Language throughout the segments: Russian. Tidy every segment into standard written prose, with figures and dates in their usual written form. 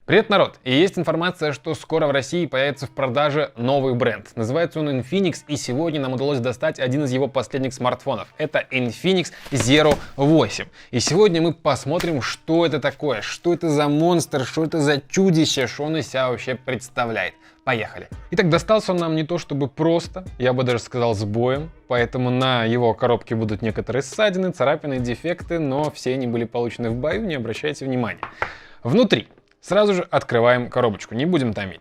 Привет, народ! И есть информация, что скоро в России появится в продаже новый бренд. Называется он Infinix, и сегодня нам удалось достать один из его последних смартфонов. Это Infinix Zero 8. И сегодня мы посмотрим, что это такое, что это за монстр, что это за чудище, что он из себя вообще представляет. Поехали! Итак, достался он нам не то чтобы просто, я бы даже сказал с боем, поэтому на его коробке будут некоторые ссадины, царапины, дефекты, но все они были получены в бою, не обращайте внимания. Внутри. Сразу же открываем коробочку, не будем томить.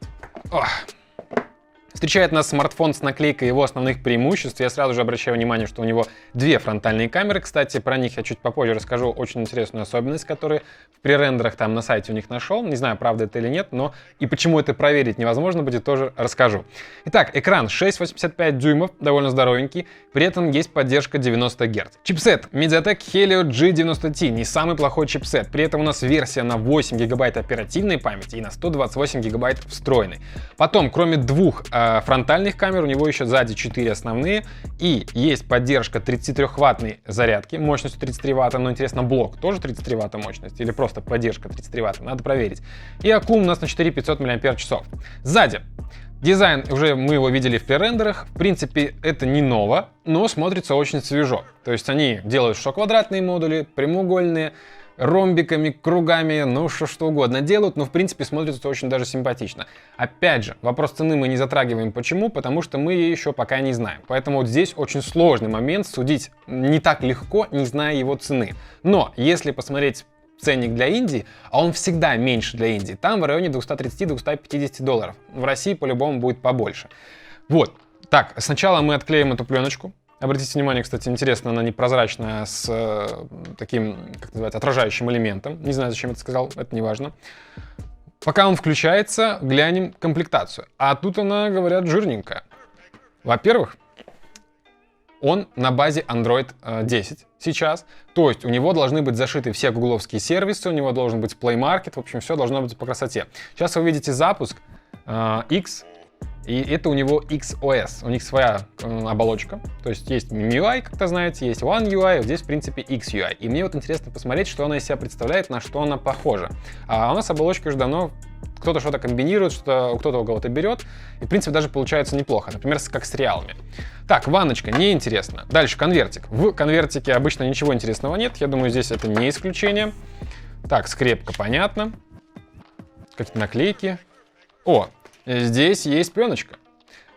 Встречает нас смартфон с наклейкой его основных преимуществ. Я сразу же обращаю внимание, что у него две фронтальные камеры. Кстати, про них я чуть попозже расскажу очень интересную особенность, которую в пререндерах там на сайте у них нашел. Не знаю, правда это или нет, но и почему это проверить невозможно будет, тоже расскажу. Итак, экран 6,85 дюймов, довольно здоровенький. При этом есть поддержка 90 Гц. Чипсет MediaTek Helio G90T, не самый плохой чипсет. При этом у нас версия на 8 гигабайт оперативной памяти и на 128 гигабайт встроенной. Потом, кроме двух фронтальных камер, у него еще сзади 4 основные, и есть поддержка 33-ваттной зарядки мощностью 33 ватта, но интересно, блок тоже 33 ватта мощности или просто поддержка 33 ватта, надо проверить. И аккум у нас на 4500 мАч. Сзади дизайн, уже мы его видели в пререндерах, в принципе это не ново, но смотрится очень свежо. То есть они делают что квадратные модули, прямоугольные, ромбиками, кругами, ну что угодно делают, но в принципе смотрится очень даже симпатично. Опять же, вопрос цены мы не затрагиваем. Почему? Потому что мы ее еще пока не знаем. Поэтому вот здесь очень сложный момент, судить не так легко, не зная его цены. Но если посмотреть ценник для Индии, а он всегда меньше для Индии, там в районе 230-250 долларов. В России по-любому будет побольше. Вот. Так, сначала мы отклеим эту пленочку. Обратите внимание, кстати, интересно, она непрозрачная с таким, как называется, отражающим элементом. Не знаю, зачем это сказал, это не важно. Пока он включается, глянем комплектацию. А тут она, говорят, жирненькая. Во-первых, он на базе Android 10 сейчас. То есть у него должны быть зашиты все гугловские сервисы, у него должен быть Play Market, в общем, все должно быть по красоте. Сейчас вы видите запуск X. И это у него XOS, у них своя оболочка, то есть есть MIUI, как-то знаете, есть One UI, здесь в принципе XUI. И мне вот интересно посмотреть, что она из себя представляет, на что она похожа. А у нас оболочка уже давно, кто-то что-то комбинирует, что кто-то у кого-то берет, и в принципе даже получается неплохо, например, как с Realme. Так, ванночка, неинтересно. Дальше конвертик. В конвертике обычно ничего интересного нет, я думаю, здесь это не исключение. Так, скрепка, понятно. Какие-то наклейки. О! Здесь есть пленочка.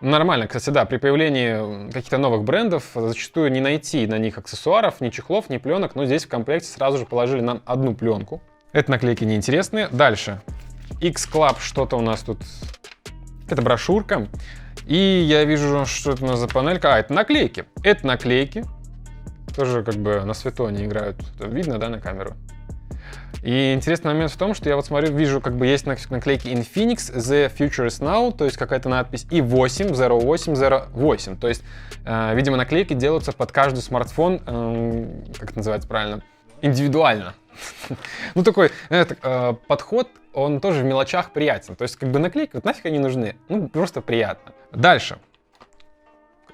Нормально, кстати, да, при появлении каких-то новых брендов зачастую не найти на них аксессуаров, ни чехлов, ни пленок, но здесь в комплекте сразу же положили нам одну пленку. Это наклейки неинтересные. Дальше. X-Club, что-то у нас тут. Это брошюрка. И я вижу, что это у нас за панелька. А, это наклейки. Это наклейки. Тоже как бы на свету они играют. Видно, да, на камеру? И интересный момент в том, что я вот смотрю, вижу, как бы есть наклейки Infinix, The Future is Now, то есть какая-то надпись, и 8, 0808. То есть, видимо, наклейки делаются под каждый смартфон, как это называется правильно, индивидуально. Ну, такой подход, он тоже в мелочах приятен. То есть, как бы наклейки, вот нафиг они нужны? Ну, просто приятно. Дальше.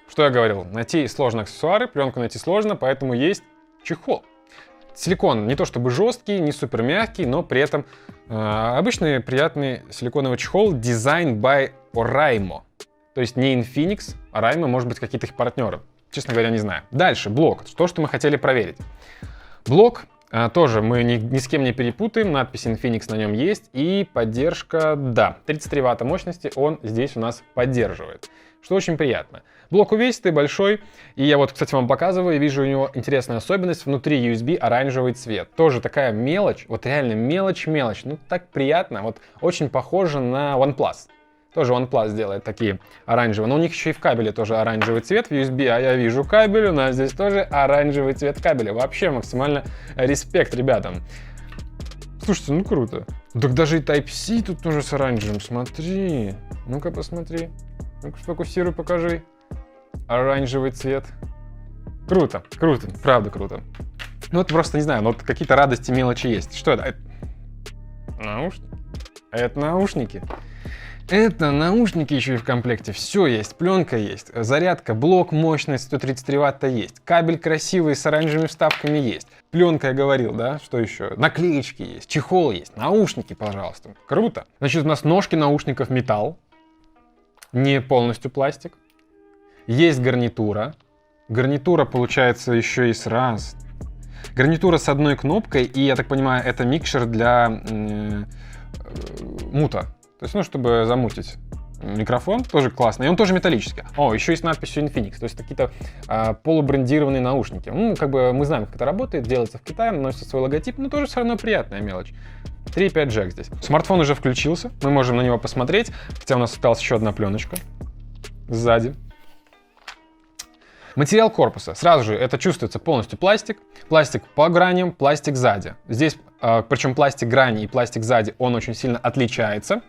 Что я говорил? Найти сложно аксессуары, пленку найти сложно, поэтому есть чехол. Силикон не то чтобы жесткий, не супер мягкий, но при этом обычный приятный силиконовый чехол Design by Oraimo. То есть не Infinix, а Oraimo, может быть, какие-то их партнеры. Честно говоря, не знаю. Дальше, блок. То, что мы хотели проверить. Блок тоже мы ни с кем не перепутаем. Надпись Infinix на нем есть. И поддержка, да, 33 ватта мощности он здесь у нас поддерживает. Что очень приятно. Блок увесистый, большой, и я вот, кстати, вам показываю, вижу у него интересная особенность, внутри USB оранжевый цвет. Тоже такая мелочь, вот реально мелочь, ну так приятно, вот очень похоже на OnePlus. Тоже OnePlus делает такие оранжевые, но у них еще и в кабеле тоже оранжевый цвет в USB, а я вижу кабель, у нас здесь тоже оранжевый цвет кабеля. Вообще максимально респект ребятам. Слушайте, ну круто. Так даже и Type-C тут тоже с оранжевым, смотри. Ну-ка посмотри, ну-ка сфокусируй, покажи. Оранжевый цвет. Круто, правда круто. Ну это просто, не знаю, но вот какие-то радости, мелочи есть. Что это? Наушники. Это наушники. Это наушники еще и в комплекте. Все есть, пленка есть, зарядка, блок, мощность 133 ватта есть, кабель красивый с оранжевыми вставками есть. Пленка я говорил, да? Что еще? Наклеечки есть, чехол есть, наушники, пожалуйста. Круто. Значит, у нас ножки наушников металл, не полностью пластик. Есть гарнитура. Гарнитура получается еще и раз. Гарнитура с одной кнопкой, и, я так понимаю, это микшер для мута. То есть, ну, чтобы замутить микрофон, тоже классно. И он тоже металлический. О, еще и с надписью Infinix, то есть какие-то полубрендированные наушники. Ну, как бы мы знаем, как это работает, делается в Китае, носит свой логотип, но тоже все равно приятная мелочь. 3.5 джек здесь. Смартфон уже включился, мы можем на него посмотреть, хотя у нас осталась еще одна пленочка сзади. Материал корпуса. Сразу же это чувствуется полностью пластик. Пластик по граням, пластик сзади. Здесь, причем пластик грани и пластик сзади, он очень сильно отличается.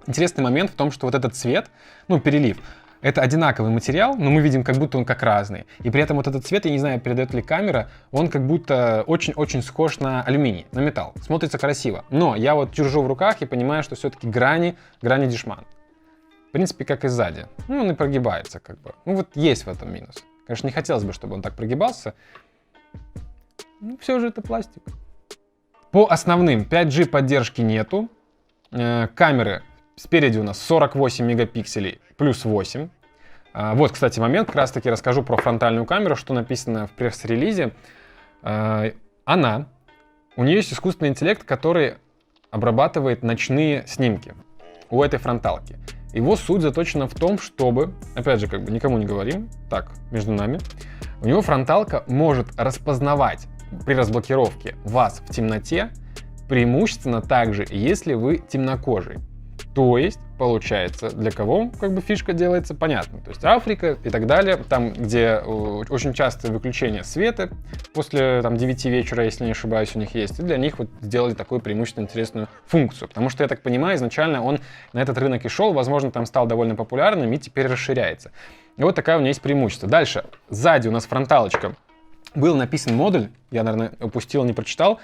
Интересный момент в том, что вот этот цвет, ну, перелив, это одинаковый материал, но мы видим, как будто он как разный. И при этом вот этот цвет, я не знаю, передает ли камера, он как будто очень-очень схож на алюминий, на металл. Смотрится красиво. Но я вот держу в руках и понимаю, что все-таки грани дешман. В принципе, как и сзади. Ну, он и прогибается как бы. Ну, вот есть в этом минус. Конечно, не хотелось бы, чтобы он так прогибался. Ну, все же это пластик. По основным 5G поддержки нету. Камеры спереди у нас 48 мегапикселей плюс 8. Вот, кстати, момент. Как раз таки расскажу про фронтальную камеру, что написано в пресс-релизе. У нее есть искусственный интеллект, который обрабатывает ночные снимки у этой фронталки. Его суть заточена в том, чтобы, опять же, как бы никому не говорим, так, между нами, у него фронталка может распознавать при разблокировке вас в темноте, преимущественно также, если вы темнокожий. То есть, получается, для кого как бы фишка делается, понятно. То есть Африка и так далее, там, где очень часто выключение света после там, 9 вечера, если не ошибаюсь, у них есть. И для них вот сделали такую преимущественно интересную функцию. Потому что, я так понимаю, изначально он на этот рынок и шел, возможно, там стал довольно популярным и теперь расширяется. И вот такая у него есть преимущество. Дальше, сзади у нас фронталочка. Был написан модуль, я, наверное, упустил, не прочитал.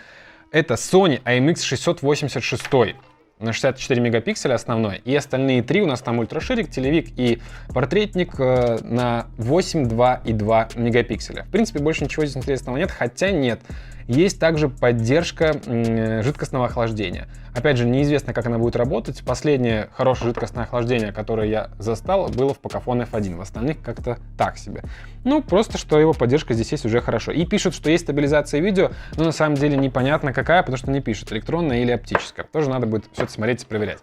Это Sony IMX686. На 64 мегапикселя основной, и остальные три у нас там ультраширик, телевик и портретник на 8, 2 и 2 мегапикселя. В принципе, больше ничего здесь интересного нет, хотя нет. Есть также поддержка жидкостного охлаждения. Опять же, неизвестно, как она будет работать. Последнее хорошее жидкостное охлаждение, которое я застал, было в Pocophone F1. В остальных как-то так себе. Ну, просто, что его поддержка здесь есть уже хорошо. И пишут, что есть стабилизация видео, но на самом деле непонятно какая, потому что не пишут, электронная или оптическая. Тоже надо будет все это смотреть и проверять.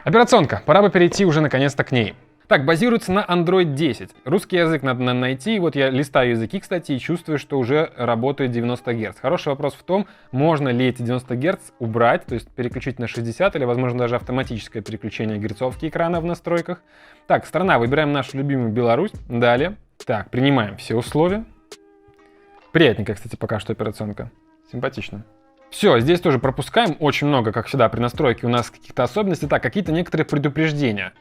Операционка. Пора бы перейти уже наконец-то к ней. Так, базируется на Android 10. Русский язык надо найти. Вот я листаю языки, кстати, и чувствую, что уже работает 90 Гц. Хороший вопрос в том, можно ли эти 90 Гц убрать, то есть переключить на 60 или, возможно, даже автоматическое переключение герцовки экрана в настройках. Так, страна. Выбираем нашу любимую Беларусь. Далее. Так, принимаем все условия. Приятненькая, кстати, пока что операционка. Симпатично. Все, здесь тоже пропускаем. Очень много, как всегда, при настройке у нас каких-то особенностей. Так, какие-то некоторые предупреждения.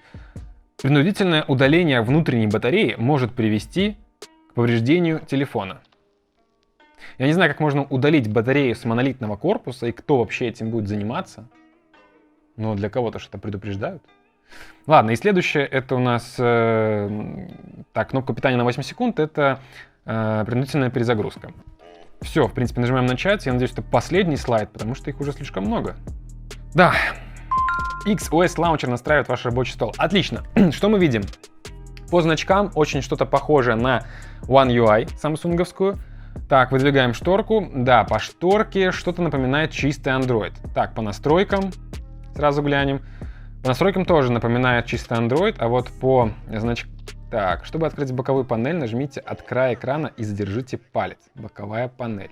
Принудительное удаление внутренней батареи может привести к повреждению телефона. Я не знаю, как можно удалить батарею с монолитного корпуса и кто вообще этим будет заниматься. Но для кого-то что-то предупреждают. Ладно, и следующее, это у нас кнопка питания на 8 секунд, это принудительная перезагрузка. Все, в принципе, нажимаем начать. Я надеюсь, это последний слайд, потому что их уже слишком много. Да. XOS Launcher настраивает ваш рабочий стол. Отлично. Что мы видим? По значкам очень что-то похожее на One UI самсунговскую. Так, выдвигаем шторку. Да, по шторке что-то напоминает чистый Android. Так, по настройкам сразу глянем. По настройкам тоже напоминает чистый Android, а вот по значкам... Так, чтобы открыть боковую панель, нажмите от края экрана и задержите палец. Боковая панель.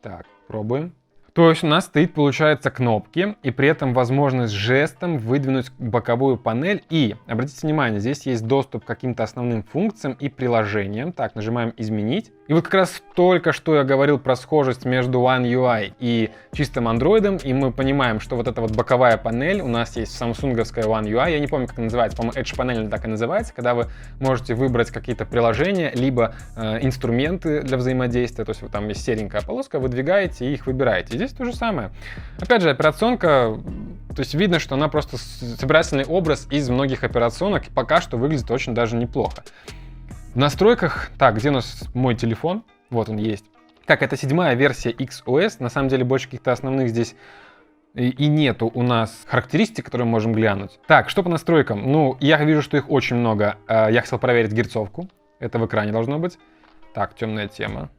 Так, пробуем. То есть у нас стоит, получается, кнопки, и при этом возможность жестом выдвинуть боковую панель. И, обратите внимание, здесь есть доступ к каким-то основным функциям и приложениям. Так, нажимаем «Изменить». И вот как раз только что я говорил про схожесть между One UI и чистым Android, и мы понимаем, что вот эта вот боковая панель у нас есть самсунговская One UI. Я не помню, как она называется, по-моему, Edge панель так и называется, когда вы можете выбрать какие-то приложения, либо инструменты для взаимодействия. То есть вот там есть серенькая полоска, выдвигаете и их выбираете. здесь то же самое. Опять же, операционка, то есть видно, что она просто собирательный образ из многих операционок, и пока что выглядит очень даже неплохо. В настройках, так, где у нас мой телефон? Вот он есть. Так, это 7-я версия XOS, на самом деле больше каких-то основных здесь и нету у нас характеристик, которые мы можем глянуть. Так, что по настройкам? Ну, я вижу, что их очень много. Я хотел проверить герцовку. Это в экране должно быть. Так, темная тема.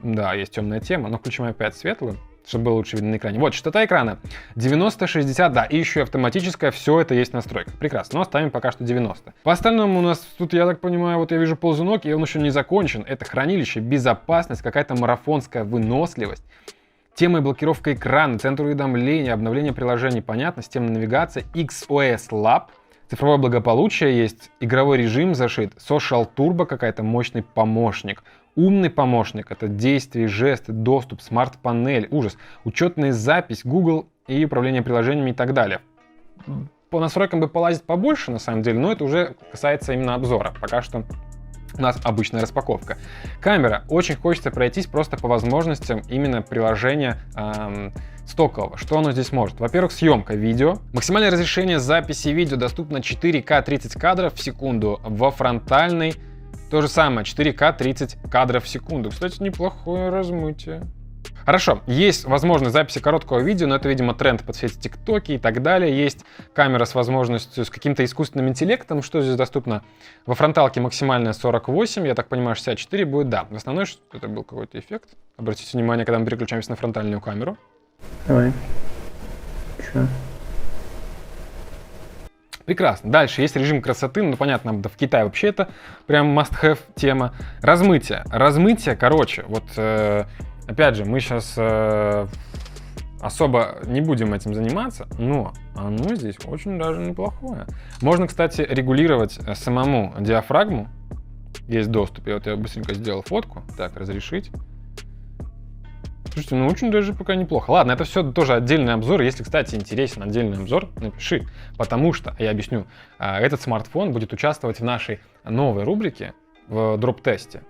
Да, есть темная тема, но включим опять светлую, чтобы было лучше видно на экране. Вот, частота экрана 90-60, да, и еще и автоматическая, все это есть в настройках. Прекрасно, но ставим пока что 90. По остальному у нас тут, я так понимаю, вот я вижу ползунок, и он еще не закончен. Это хранилище, безопасность, какая-то марафонская выносливость. Тема и блокировка экрана, центр уведомления, обновление приложений, понятно, системная навигация, XOS Lab, цифровое благополучие есть, игровой режим зашит, Social Turbo какая-то, мощный помощник, умный помощник, это действия, жесты, доступ, смарт-панель, ужас, учетная запись, Google и управление приложениями и так далее. По настройкам бы полазить побольше, на самом деле, но это уже касается именно обзора. Пока что у нас обычная распаковка. Камера. Очень хочется пройтись просто по возможностям именно приложения стокового. Что оно здесь может? Во-первых, съемка видео. Максимальное разрешение записи видео доступно 4К 30 кадров в секунду. Во фронтальной то же самое, 4К 30 кадров в секунду. Кстати, неплохое размытие. Хорошо, есть возможность записи короткого видео, но это, видимо, тренд под все эти тиктоки и так далее. Есть камера с возможностью, с каким-то искусственным интеллектом. Что здесь доступно? Во фронталке максимальная 48, я так понимаю, 64 будет, да. В основном, что это был какой-то эффект. Обратите внимание, когда мы переключаемся на фронтальную камеру. Давай. Чё? Прекрасно. Дальше есть режим красоты. Ну, понятно, да, в Китае вообще это прям must-have тема. Размытие. Размытие, короче, вот... Опять же, мы сейчас особо не будем этим заниматься, но оно здесь очень даже неплохое. Можно, кстати, регулировать самому диафрагму. Есть доступ. Я быстренько сделал фотку. Так, разрешить. Слушайте, ну очень даже пока неплохо. Ладно, это все тоже отдельный обзор. Если, кстати, интересен отдельный обзор, напиши. Потому что, я объясню, этот смартфон будет участвовать в нашей новой рубрике в дроп-тесте.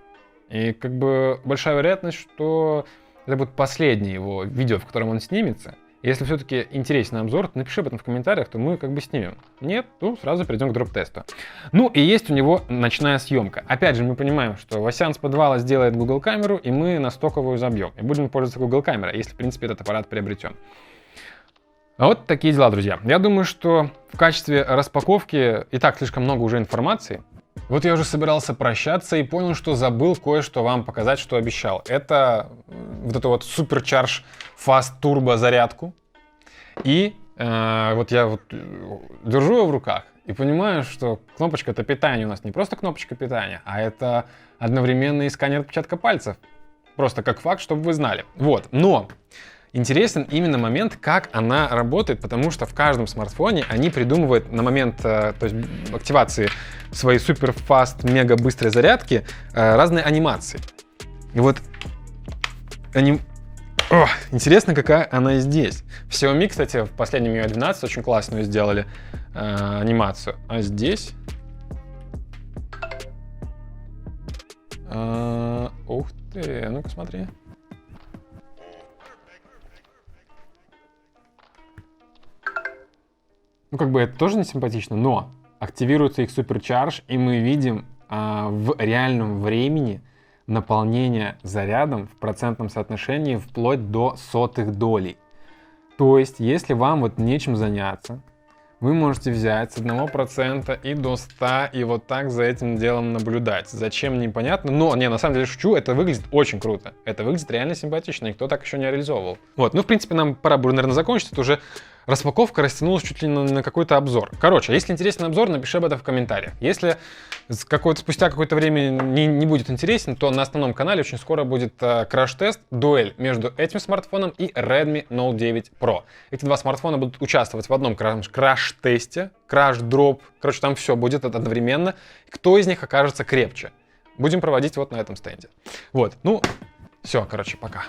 И как бы большая вероятность, что это будет последнее его видео, в котором он снимется. Если все-таки интересный обзор, то напиши об этом в комментариях, то мы как бы снимем. Нет, то сразу перейдем к дроп-тесту. Ну и есть у него ночная съемка. Опять же, мы понимаем, что Васян с подвала сделает Google камеру, и мы на стоковую забьем. И будем пользоваться Google камерой, если, в принципе, этот аппарат приобретем. А вот такие дела, друзья. Я думаю, что в качестве распаковки и так слишком много уже информации. Вот я уже собирался прощаться и понял, что забыл кое-что вам показать, что обещал. Это вот эту вот Supercharge Fast Turbo зарядку. И вот я вот держу ее в руках и понимаю, что кнопочка это питание у нас не просто кнопочка питания, а это одновременно и сканер отпечатка пальцев. Просто как факт, чтобы вы знали. Вот, но... Интересен именно момент, как она работает, потому что в каждом смартфоне они придумывают на момент то есть активации своей супер-фаст, мега-быстрой зарядки разные анимации. И вот интересно, какая она и здесь. В Xiaomi, кстати, в последнем Mi 12 очень классную сделали анимацию. А здесь... Ух ты, ну-ка смотри. Ну, как бы это тоже не симпатично, но активируется их Supercharge, и мы видим в реальном времени наполнение зарядом в процентном соотношении вплоть до сотых долей. То есть, если вам вот нечем заняться, вы можете взять с 1% и до 100 и вот так за этим делом наблюдать. Зачем, непонятно, но не, на самом деле шучу, это выглядит очень круто. Это выглядит реально симпатично, никто так еще не реализовывал. Вот, ну в принципе нам пора будет, наверное, закончить, это уже распаковка растянулась чуть ли на какой-то обзор. Короче, если интересный обзор, напиши об этом в комментариях. Если спустя какое-то время не будет интересен, то на основном канале очень скоро будет краш-тест, дуэль между этим смартфоном и Redmi Note 9 Pro. Эти два смартфона будут участвовать в одном краш-тесте, краш-дроп. Короче, там все будет одновременно. Кто из них окажется крепче? Будем проводить вот на этом стенде. Вот, ну, все, короче, пока.